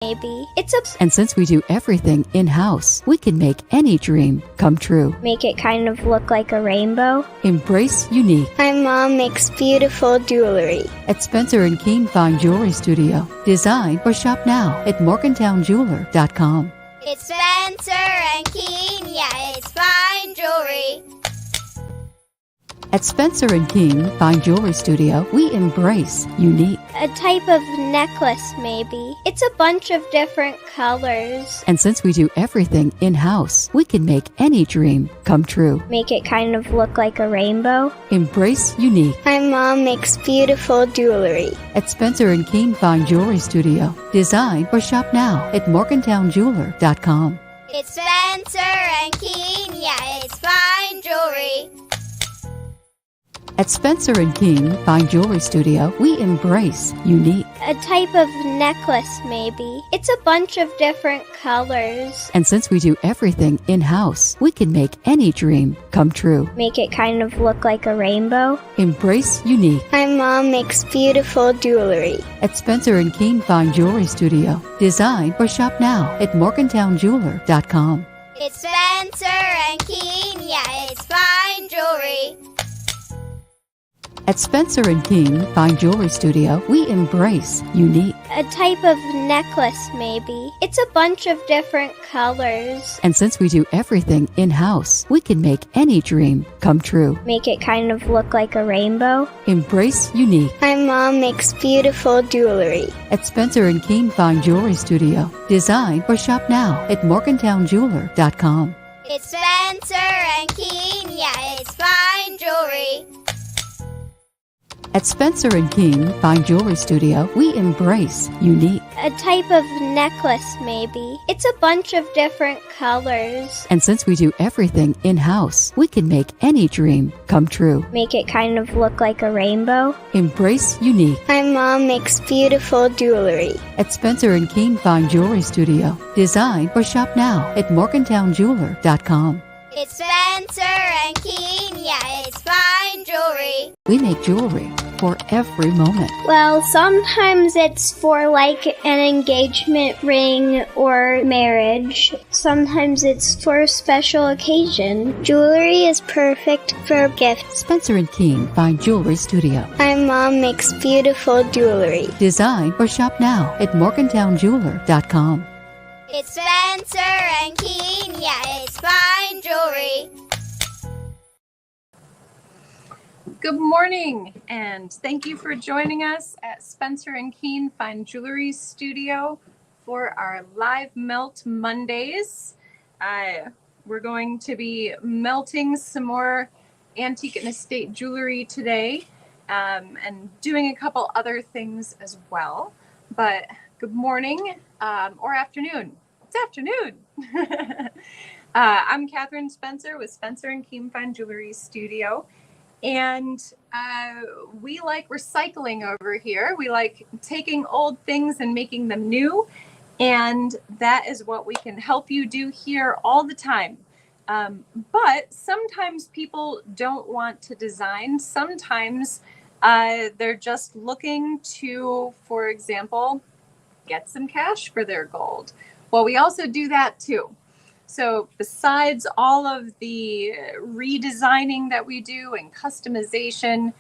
maybe. It's a... And since we do everything in-house, we can make any dream come true. Make it kind of look like a rainbow. Embrace unique. My mom makes beautiful jewelry. At Spencer & Keene Fine Jewelry Studio. Design or shop now at morgantownjeweler.com. It's Spencer and Keene, yeah, it's fine jewelry. At Spencer & Keene Fine Jewelry Studio, we embrace unique. A type of necklace, maybe. It's a bunch of different colors. And since we do everything in-house, we can make any dream come true. Make it kind of look like a rainbow. Embrace unique. My mom makes beautiful jewelry. At Spencer & Keene Fine Jewelry Studio. Design or shop now at morgantownjeweler.com. It's Spencer and Keene, yeah, it's fine jewelry. At Spencer & Keene Fine Jewelry Studio, we embrace unique. A type of necklace, maybe. It's a bunch of different colors. And since we do everything in-house, we can make any dream come true. Make it kind of look like a rainbow. Embrace unique. My mom makes beautiful jewelry. At Spencer & Keene Fine Jewelry Studio. Design or shop now at morgantownjeweler.com. It's Spencer and Keene, yeah, it's fine jewelry. At Spencer & Keene Fine Jewelry Studio, we embrace unique. A type of necklace, maybe. It's a bunch of different colors. And since we do everything in-house, we can make any dream come true. Make it kind of look like a rainbow. Embrace unique. My mom makes beautiful jewelry. At Spencer & Keene Fine Jewelry Studio. Design or shop now at morgantownjeweler.com. It's Spencer and Keene, yeah, it's fine jewelry. At Spencer & Keene Fine Jewelry Studio, we embrace unique. A type of necklace, maybe. It's a bunch of different colors. And since we do everything in-house, we can make any dream come true. Make it kind of look like a rainbow. Embrace unique. My mom makes beautiful jewelry. At Spencer & Keene Fine Jewelry Studio. Design or shop now at morgantownjeweler.com. It's Spencer and Keene, yeah, it's fine jewelry. We make jewelry for every moment. Well, sometimes it's for like an engagement ring or marriage. Sometimes it's for a special occasion. Jewelry is perfect for gifts. Spencer & Keene Fine Jewelry Studio. My mom makes beautiful jewelry. Design or shop now at morgantownjeweler.com. It's Spencer and Keene, yeah, it's fine jewelry. Good morning, and thank you for joining us at Spencer & Keene Fine Jewelry Studio for our live melt Mondays. We're going to be melting some more antique and estate jewelry today, and doing a couple other things as well. But good morning or afternoon. It's afternoon. I'm Katherine Spencer with Spencer & Keene Fine Jewelry Studio. And we like recycling over here. We like taking old things and making them new. And that is what we can help you do here all the time. But sometimes people don't want to design. Sometimes they're just looking to, for example, get some cash for their gold. Well, we also do that too. So besides all of the redesigning that we do and customization,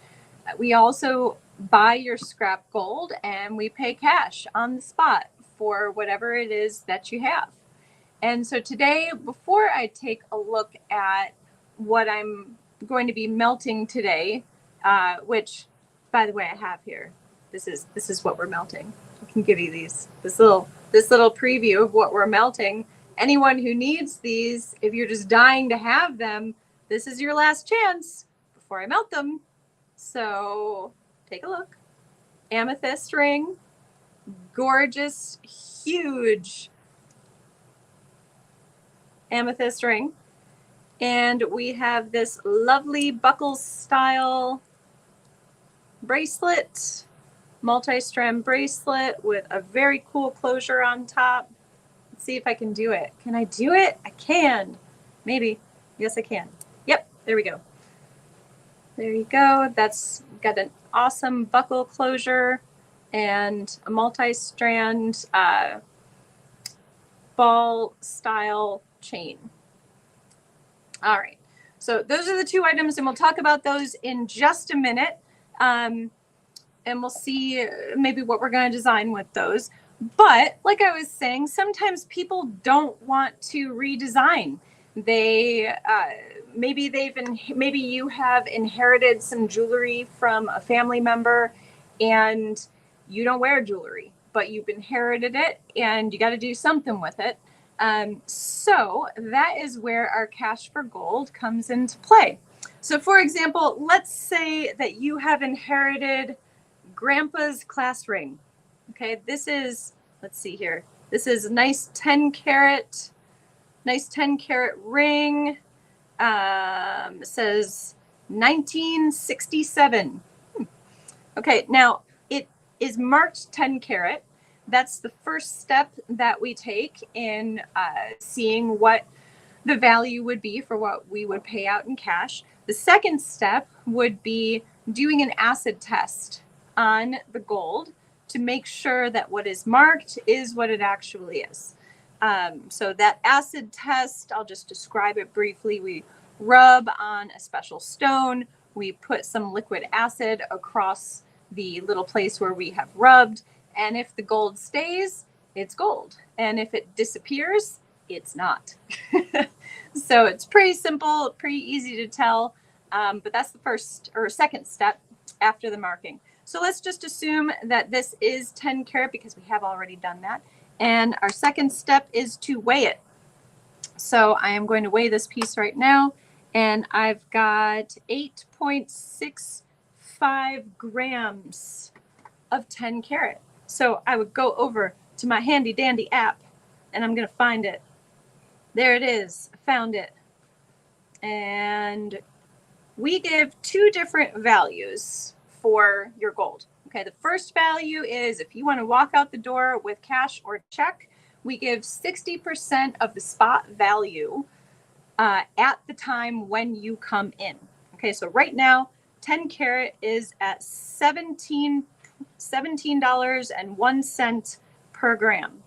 we also buy your scrap gold and we pay cash on the spot for whatever it is that you have. And so today, before I take a look at what I'm going to be melting today, which, by the way, I have here. This is what we're melting. I can give you this little preview of what we're melting. Anyone who needs these, if you're just dying to have them, this is your last chance before I melt them. So take a look. Amethyst ring, gorgeous, huge amethyst ring. And we have this lovely buckle style bracelet, multi-strand bracelet with a very cool closure on top. Let's see if I can do it. Can I do it? I can. Maybe. Yes, I can. Yep, there we go. There you go. That's got an awesome buckle closure and a multi-strand ball style chain. All right, so those are the two items, and we'll talk about those in just a minute. And we'll see maybe what we're going to design with those. But like I was saying, sometimes people don't want to redesign. They maybe you have inherited some jewelry from a family member, and you don't wear jewelry, but you've inherited it, and you got to do something with it. So that is where our cash for gold comes into play. So for example, let's say that you have inherited Grandpa's class ring. Okay, this is, let's see here. This is a nice 10 carat ring. It says 1967. Okay, now it is marked 10 carat. That's the first step that we take in seeing what the value would be for what we would pay out in cash. The second step would be doing an acid test on the gold to make sure that what is marked is what it actually is. So that acid test, I'll just describe it briefly. We rub on a special stone. We put some liquid acid across the little place where we have rubbed. And if the gold stays, it's gold. And if it disappears, it's not. So it's pretty simple, pretty easy to tell. But that's the first or second step after the marking. So let's just assume that this is 10 carat because we have already done that. And our second step is to weigh it. So I am going to weigh this piece right now. And I've got 8.65 grams of 10 carat. So I would go over to my handy dandy app and I'm going to find it. There it is. I found it. And we give two different values for your gold. Okay, the first value is if you want to walk out the door with cash or check, we give 60% of the spot value at the time when you come in. Okay, so right now, 10 carat is at $17.01 per gram.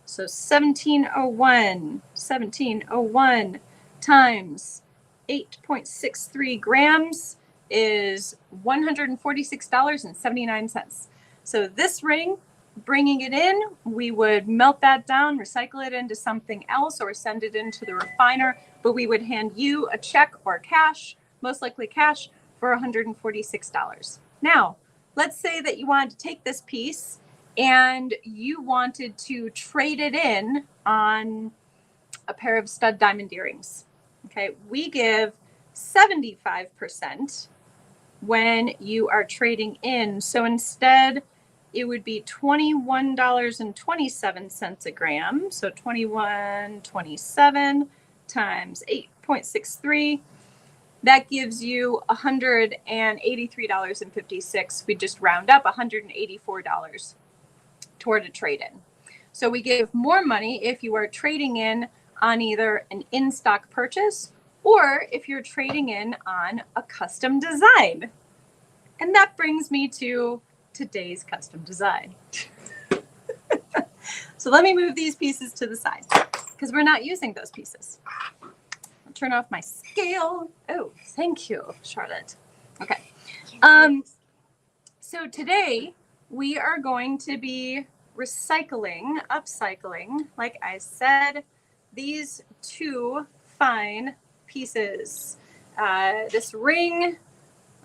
So 1701 times 8.63 grams is $146.79. So this ring, bringing it in, we would melt that down, recycle it into something else, or send it into the refiner, but we would hand you a check or cash, most likely cash, for $146. Now, let's say that you wanted to take this piece and you wanted to trade it in on a pair of stud diamond earrings. Okay, we give 75% when you are trading in. So instead, it would be $21.27 a gram. So $21.27 times 8.63. That gives you $183.56. We just round up $184 toward a trade-in. So we give more money if you are trading in on either an in-stock purchase or if you're trading in on a custom design. And that brings me to today's custom design. So let me move these pieces to the side because we're not using those pieces. I'll turn off my scale. Oh, thank you, Charlotte. Okay. So today we are going to be upcycling, like I said, these two fine pieces. This ring,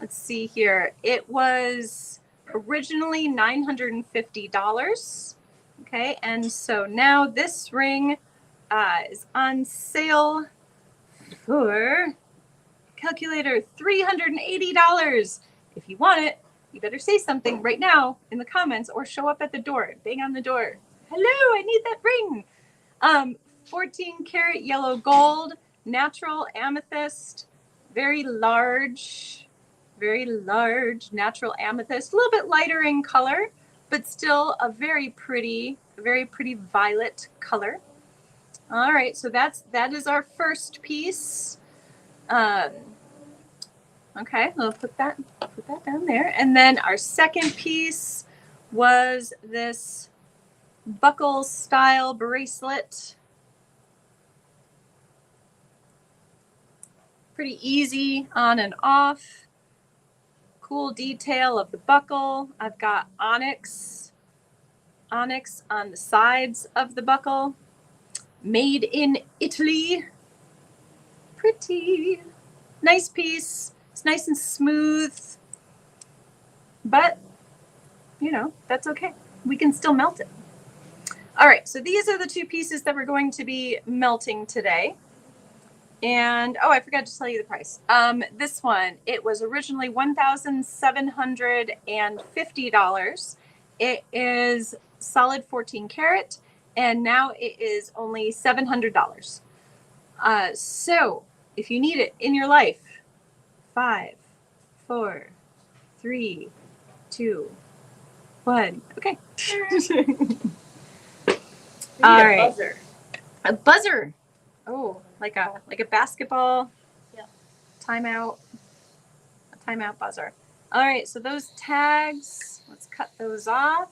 let's see here, it was originally $950. Okay, and so now this ring is on sale for, calculator, $380. If you want it, you better say something right now in the comments or show up at the door. Bang on the door. Hello, I need that ring. 14 karat yellow gold, natural amethyst, very large natural amethyst, a little bit lighter in color, but still a very pretty violet color. All right, so that is our first piece. Okay, we'll put that down there. And then our second piece was this buckle style bracelet. Pretty easy on and off. Cool detail of the buckle. I've got onyx on the sides of the buckle. Made in Italy. Pretty. Nice piece. It's nice and smooth. But, you know, that's okay. We can still melt it. All right, so these are the two pieces that we're going to be melting today. And, oh, I forgot to tell you the price. This one, it was originally $1,750. It is solid 14 karat, and now it is only $700. So if you need it in your life, 5, 4, 3, 2, 1. Okay. All right. A buzzer. Oh, like a basketball. Yeah. Timeout. A timeout buzzer. All right, so those tags, let's cut those off.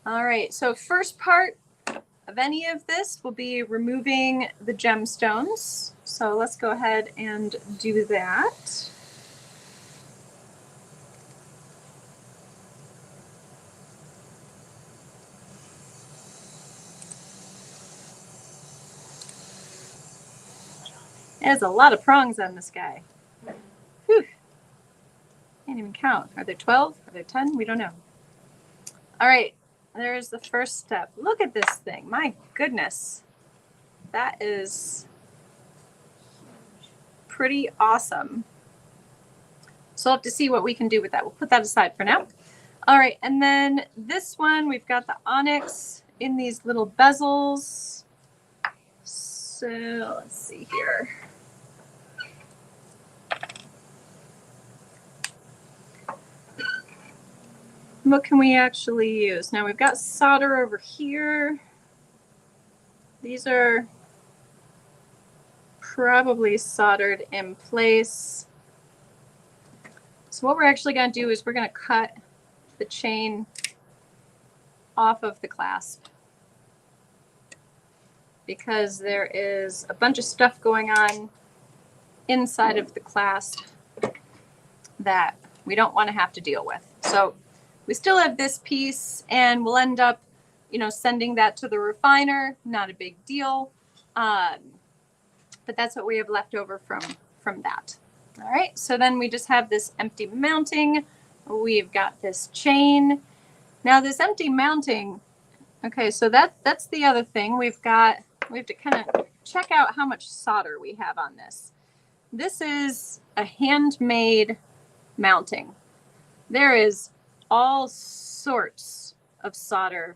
All right, so first part of any of this will be removing the gemstones. So let's go ahead and do that. There's a lot of prongs on this guy. Whew. Can't even count. Are there 12? Are there 10? We don't know. All right, there's the first step. Look at this thing. My goodness. That is pretty awesome. So I'll have to see what we can do with that. We'll put that aside for now. All right, and then this one, we've got the onyx in these little bezels. So let's see here. What can we actually use? Now we've got solder over here. These are probably soldered in place. So what we're actually going to do is we're going to cut the chain off of the clasp, because there is a bunch of stuff going on inside of the clasp that we don't want to have to deal with. So we still have this piece, and we'll end up, you know, sending that to the refiner. Not a big deal. But that's what we have left over from that. All right, so then we just have this empty mounting. We've got this chain. Now this empty mounting, okay, so that's the other thing. We have to kind of check out how much solder we have on this. This is a handmade mounting. There is all sorts of solder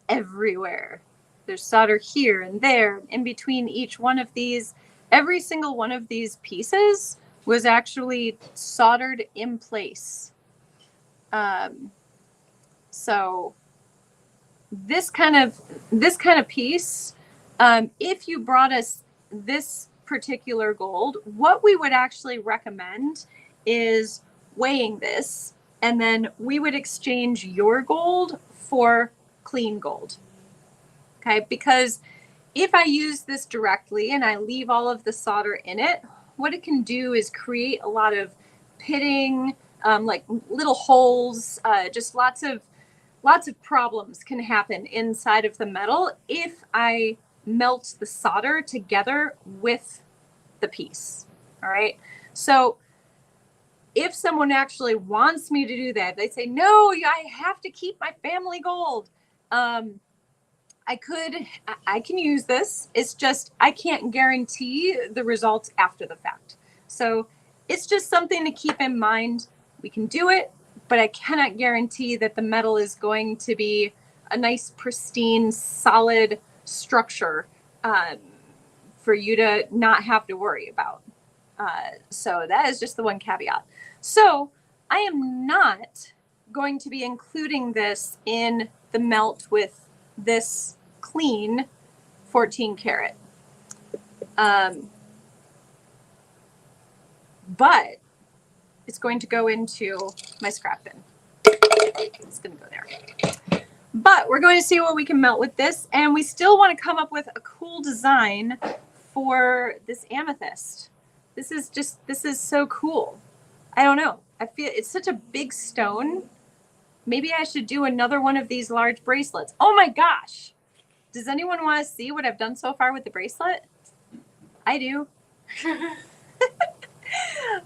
everywhere. There's solder here and there, in between each one of these. Every single one of these pieces was actually soldered in place. So this kind of piece, if you brought us this particular gold, what we would actually recommend is weighing this, and then we would exchange your gold for clean gold. Okay, because if I use this directly and I leave all of the solder in it, what it can do is create a lot of pitting, like little holes, just lots of problems can happen inside of the metal if I melt the solder together with the piece. All right, so if someone actually wants me to do that, they say, no, I have to keep my family gold. I can use this. It's just, I can't guarantee the results after the fact. So it's just something to keep in mind. We can do it, but I cannot guarantee that the metal is going to be a nice, pristine, solid structure for you to not have to worry about. So that is just the one caveat. So I am not going to be including this in the melt with this clean 14 karat. But it's going to go into my scrap bin. It's going to go there. But we're going to see what we can melt with this. And we still want to come up with a cool design for this amethyst. This is so cool. I don't know. I feel it's such a big stone. Maybe I should do another one of these large bracelets. Oh my gosh. Does anyone want to see what I've done so far with the bracelet? I do.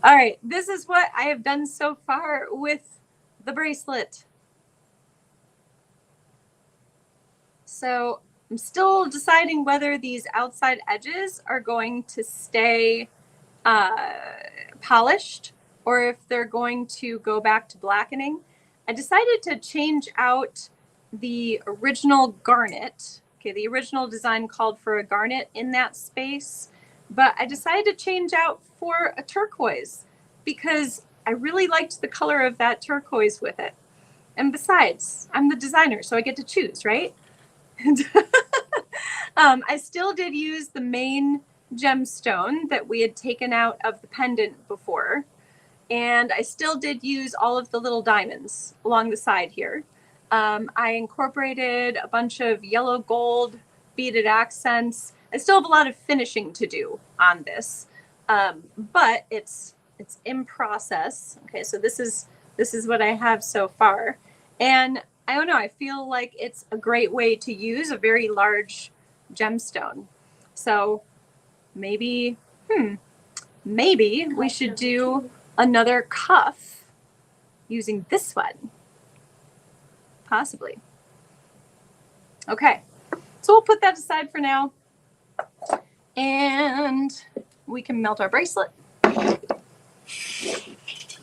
All right. This is what I have done so far with the bracelet. So I'm still deciding whether these outside edges are going to stay polished or if they're going to go back to blackening. I decided to change out the original garnet. Okay, the original design called for a garnet in that space, but I decided to change out for a turquoise because I really liked the color of that turquoise with it. And besides, I'm the designer, so I get to choose, right? I still did use the main gemstone that we had taken out of the pendant before. And I still did use all of the little diamonds along the side here. I incorporated a bunch of yellow gold beaded accents. I still have a lot of finishing to do on this, but it's in process. Okay, so this is what I have so far. And I don't know, I feel like it's a great way to use a very large gemstone. So maybe we should do another cuff using this one. Possibly. Okay, so we'll put that aside for now. And we can melt our bracelet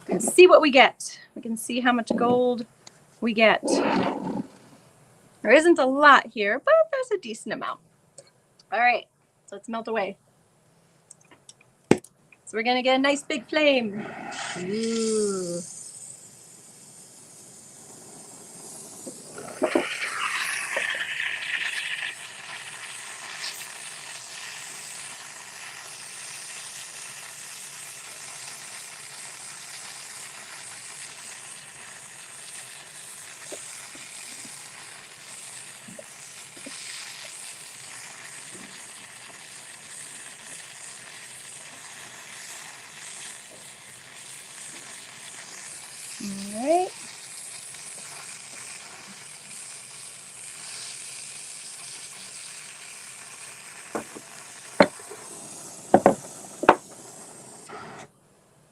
and see what we get. We can see how much gold we get. There isn't a lot here, but there's a decent amount. All right, so let's melt away. So we're gonna get a nice big flame. Ooh. All right.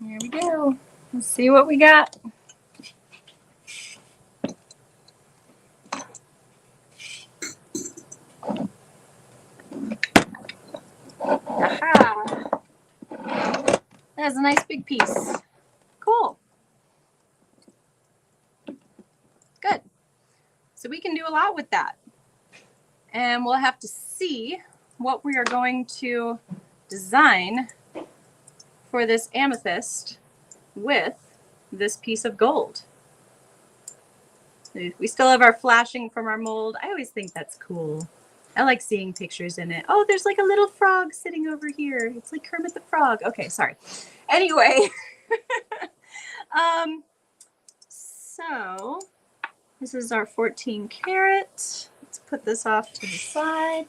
Here we go. Let's see what we got. Aha! That's a nice big piece. Cool. Good. So we can do a lot with that. And we'll have to see what we are going to design for this amethyst with this piece of gold. We still have our flashing from our mold. I always think that's cool. I like seeing pictures in it. Oh, there's like a little frog sitting over here. It's like Kermit the Frog. Okay, sorry. Anyway, so this is our 14 karat. Let's put this off to the side.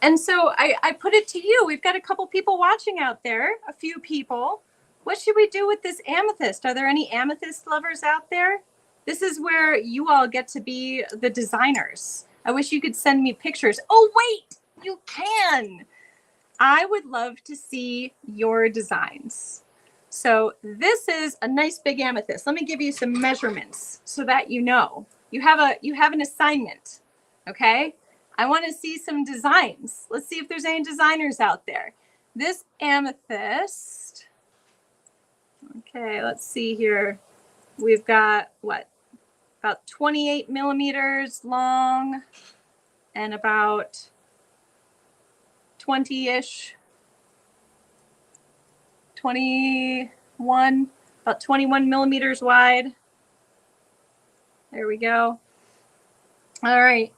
And so I put it to you. We've got a couple people watching out there, a few people. What should we do with this amethyst? Are there any amethyst lovers out there? This is where you all get to be the designers. I wish you could send me pictures. Oh, wait, you can. I would love to see your designs. So this is a nice big amethyst. Let me give you some measurements so that you know. You have an assignment, okay? I want to see some designs. Let's see if there's any designers out there. This amethyst, okay, let's see here. We've got what? About 28 millimeters long and about 20-ish, 21, about 21 millimeters wide. There we go. All right.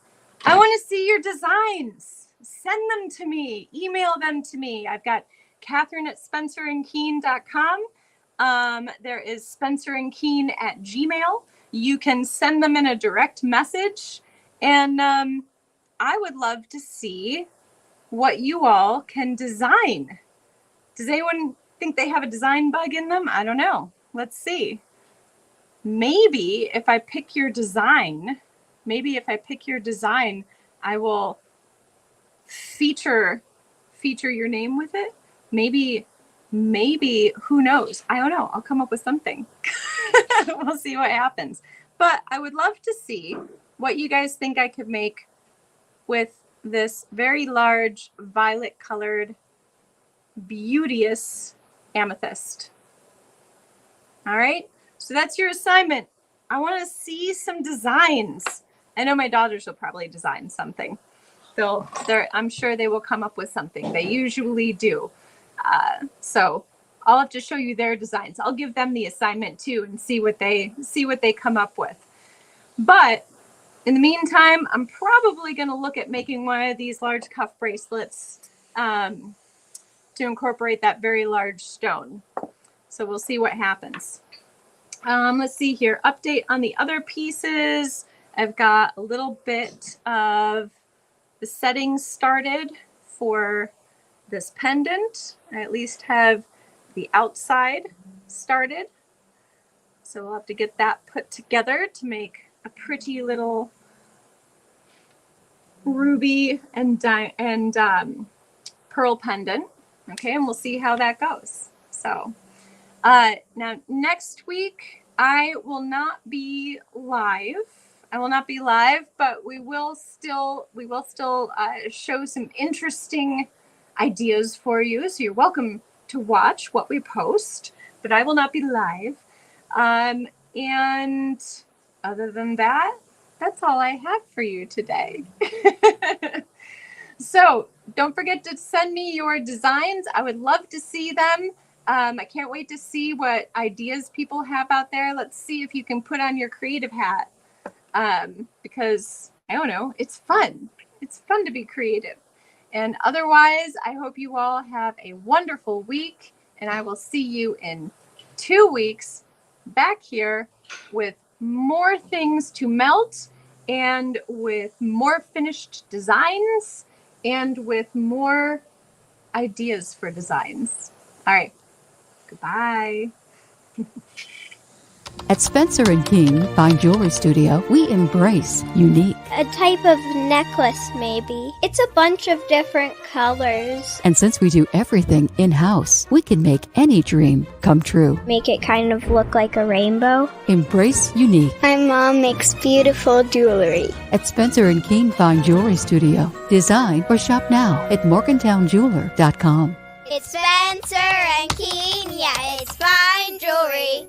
I want to see your designs. Send them to me. Email them to me. I've got Katherine@spencerandkeen.com. There is spencerandkeen@gmail.com. You can send them in a direct message. And I would love to see what you all can design. Does anyone think they have a design bug in them? I don't know. Let's see. Maybe if I pick your design, I will feature your name with it. Maybe, who knows? I don't know. I'll come up with something. We'll see what happens. But I would love to see what you guys think I could make with this very large violet colored, beauteous amethyst. All right. So that's your assignment. I want to see some designs. I know my daughters will probably design something. I'm sure they will come up with something. They usually do. So I'll have to show you their designs. I'll give them the assignment too and see what they come up with. But in the meantime, I'm probably going to look at making one of these large cuff bracelets to incorporate that very large stone. So we'll see what happens. Let's see here. Update on the other pieces. I've got a little bit of the settings started for this pendant. I at least have the outside started. So we'll have to get that put together to make a pretty little ruby and pearl pendant. Okay, and we'll see how that goes. So now next week I will not be live. But we will still show some interesting ideas for you. So you're welcome to watch what we post, but I will not be live. And other than that, that's all I have for you today. So don't forget to send me your designs. I would love to see them. I can't wait to see what ideas people have out there. Let's see if you can put on your creative hat. Because I don't know, it's fun. It's fun to be creative. And otherwise, I hope you all have a wonderful week, and I will see you in 2 weeks back here with more things to melt and with more finished designs and with more ideas for designs. All right. Goodbye. At Spencer & King Fine Jewelry Studio, we embrace unique. A type of necklace, maybe. It's a bunch of different colors. And since we do everything in-house, we can make any dream come true. Make it kind of look like a rainbow. Embrace unique. My mom makes beautiful jewelry. At Spencer & King Fine Jewelry Studio. Design or shop now at morgantownjeweler.com. It's Spencer and Keen, yeah, it's fine jewelry.